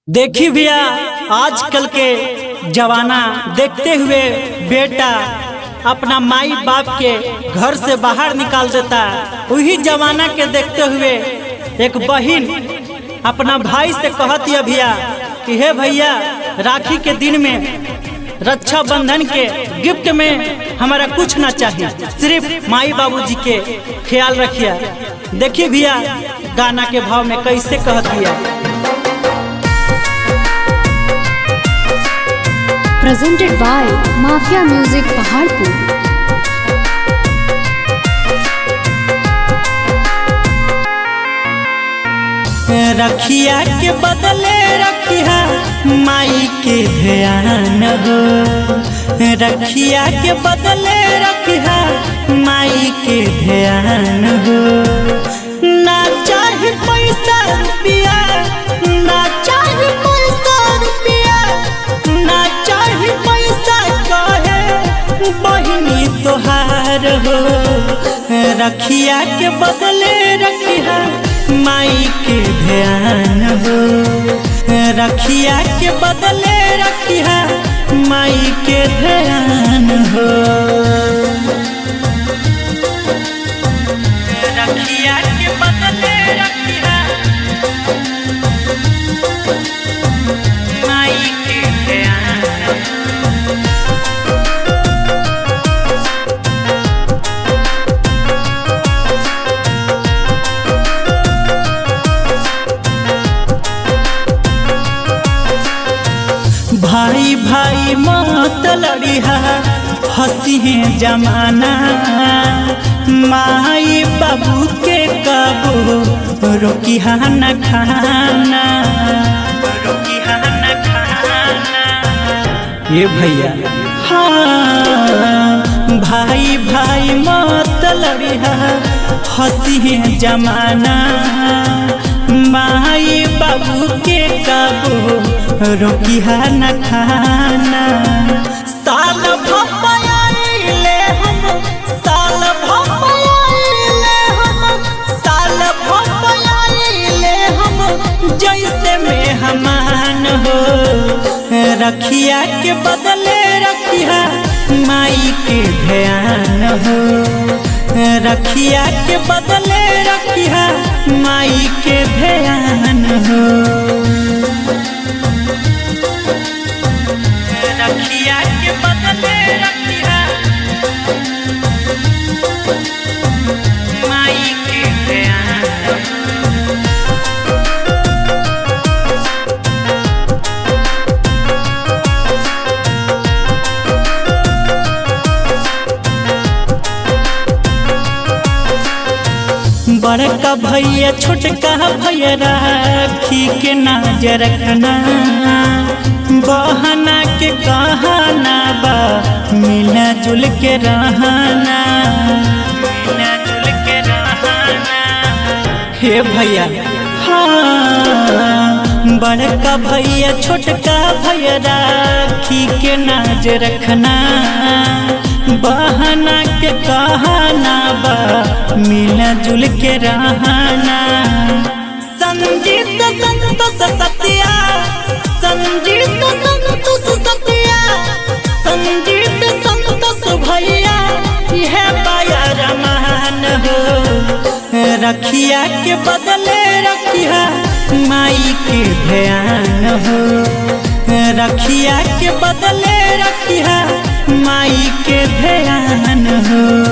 देखी भैया आजकल के जमाना देखते हुए बेटा अपना माई बाप के घर से बाहर निकाल देता। वही जमाना के देखते हुए एक बहिन अपना भाई से कहती है भैया कि हे भैया राखी के दिन में रक्षाबंधन के गिफ्ट में हमारा कुछ ना चाहिए, सिर्फ माई बाबूजी के ख्याल रखिए। देखिए भैया गाना के भाव में कैसे कहती है। Presented by Mafia Music Paharpur। रखिया के बदले रखिया माई के ध्यान हो, रखिया के बदले रखिया माई के ध्यान हो। ना चाहे पैसा रुपया, ना चाहे पैसा रुपया, ना चाहे पैसा कहे बहिनी तोहार हो। रखिया के बदले रखिया माई के ध्यान हो, रखिया के बदले रखिया माई के ध्यान हो। रखिया के बदले रखिया माई के ध्यान हो। भाई भाई मत लड़िहा हंसी है जमाना, माई बाबू के कबो रोकिहा न खाना, रोकिहा न खाना। ये भैया हाँ भाई भाई मत लड़िहा हंसी है जमाना, माई बाबू के कबो रोकिहा न खाना। साल भपायाले हम, साल भपायाले हम, साल भपायाले हम जैसे मेहमान हो। रखिया के बदले रखिया माई के ध्यान हो, रखिया के बदले रखिया माई के ध्यान हो। रखिया के बदले रखिया माई के ध्यान हो। बड़का भैया छोटका भैया राखी के नजर रखना, बहना के कहना बा मिला जुल के रहना, मिला जुल के रहना। हे भैया हाँ बड़का भैया छोटका भैया राखी के नजर रखना, बहना के कहना बा मिला जुल के रहना। संजीत संतोष सत्या, संजीत संतोष सत्या, संजीत संतोष भैया यह पाया रमान हो। रखिया के बदले रखिया माई के ध्यान हो, रखिया के बदले रखिया माई के ध्यान हो।